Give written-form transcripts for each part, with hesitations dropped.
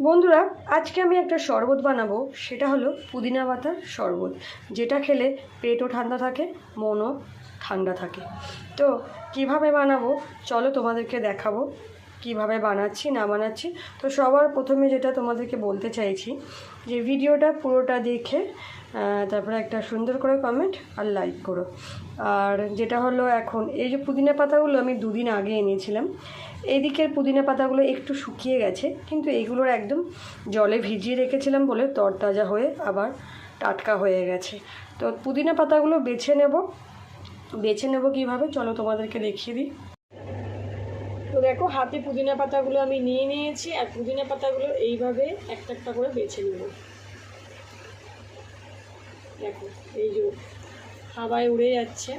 বন্ধুরা, আজকে আমি একটা শরবত বানাবো। সেটা হলো পুদিনা পাতার শরবত, যেটা খেলে পেটও ঠান্ডা থাকে, মনও ঠান্ডা থাকে। তো কিভাবে বানাবো চলো তোমাদেরকে দেখাবো কিভাবে বানাচ্ছি না বানাচ্ছি। তো সবার প্রথমে যেটা তোমাদেরকে বলতে চাইছি যে ভিডিওটা পুরোটা দেখে তারপরে একটা সুন্দর করে কমেন্ট আর লাইক করো। আর যেটা হলো, এখন এই যে পুদিনা পাতাগুলো আমি দুদিন আগে এনেছিলাম। এদিকের পুদিনা পাতাগুলো একটু শুকিয়ে গেছে, কিন্তু এইগুলোর একদম জলে ভিজিয়ে রেখেছিলাম বলে তরতাজা হয়ে আবার টাটকা হয়ে গেছে। তো পুদিনা পাতাগুলো বেছে নেব কীভাবে চলো তোমাদেরকে দেখিয়ে দিই। তো দেখো, হাতে পুদিনা পাতাগুলো আমি নিয়ে নিয়েছি, আর পুদিনা পাতাগুলো এইভাবে একটা একটা করে বেছে নেব। দেখো, এই যে হাওয়ায় উড়ে যাচ্ছে,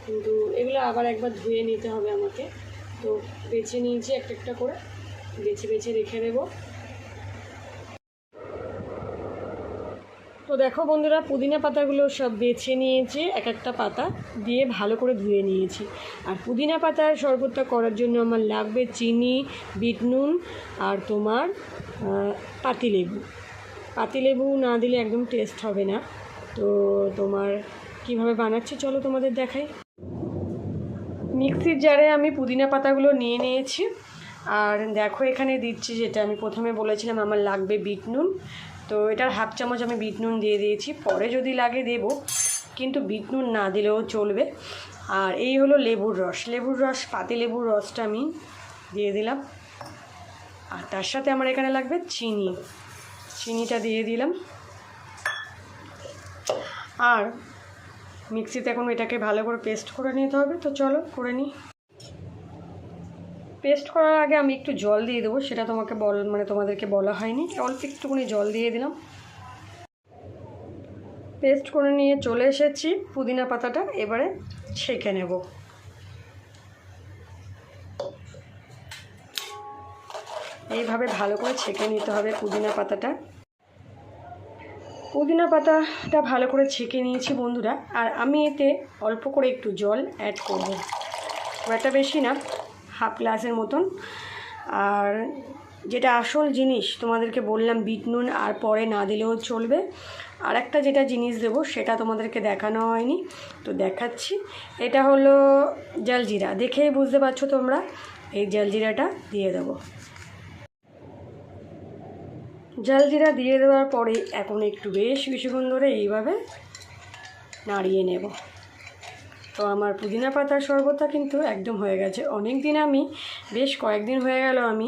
কিন্তু এগুলো আবার একবার ধুয়ে নিতে হবে আমাকে। তো বেছে নিয়েছি, একটা একটা করে বেছে বেছে রেখে দেব। তো দেখো বন্ধুরা, পুদিনা পাতাগুলো সব বেছে নিয়েছি, এক একটা পাতা দিয়ে ভালো করে ধুয়ে নিয়েছি। আর পুদিনা পাতার শরবতটা করার জন্য আমার লাগবে চিনি, বিট নুন, আর তোমার পাতিলেবু। পাতিলেবু না দিলে একদম টেস্ট হবে না। তো তোমার কিভাবে বানাচ্ছি চলো তোমাদের দেখাই। মিক্সির জারে আমি পুদিনা পাতাগুলো নিয়ে নিয়েছি, আর দেখো এখানে দিচ্ছি, যেটা আমি প্রথমে বলেছিলাম আমার লাগবে বিট নুন। তো এটার হাফ চামচ আমি বিট নুন দিয়ে দিয়েছি, পরে যদি লাগে দেব, কিন্তু বিট নুন না দিলেও চলবে। আর এই হলো লেবুর রস, পাতি লেবুর রসটা আমি দিয়ে দিলাম। আর তার সাথে আমার এখানে লাগবে চিনিটা দিয়ে দিলাম। আর মিক্সিতে এখন এটাকে ভালো করে পেস্ট করে নিতে হবে। তো চলো করে নিই। পেস্ট করার আগে আমি একটু জল দিয়ে দেবো, সেটা তোমাদেরকে বলা হয়নি। অল্প একটুখানি জল দিয়ে দিলাম। পেস্ট করে নিয়ে চলে এসেছি। পুদিনা পাতাটা এবারে ছেঁকে নেব। এইভাবে ভালো করে ছেঁকে নিতে হবে পুদিনা পাতাটা। পুদিনা পাতাটা ভালো করে ছেঁকে নিয়েছি বন্ধুরা। আর আমি এতে অল্প করে একটু জল অ্যাড করব, এটা বেশি না, হাফ গ্লাসের মতন। আর যেটা আসল জিনিস তোমাদেরকে বললাম বিট নুন, আর পরে না দিলেও চলবে। আর একটা যেটা জিনিস দেবো সেটা তোমাদেরকে দেখানো হয়নি, তো দেখাচ্ছি। এটা হলো জলজিরা, দেখেই বুঝতে পারছো তোমরা। এই জলজিরাটা দিয়ে দেবো। জলজিরা দিয়ে দেওয়ার পরে এখন একটু বেশ কিছুক্ষণ ধরে এইভাবে নাড়িয়ে নেব। তো আমার পুদিনা পাতার শরবতটা কিন্তু একদম হয়ে গেছে। অনেক দিন, আমি বেশ কয়েকদিন হয়ে গেল আমি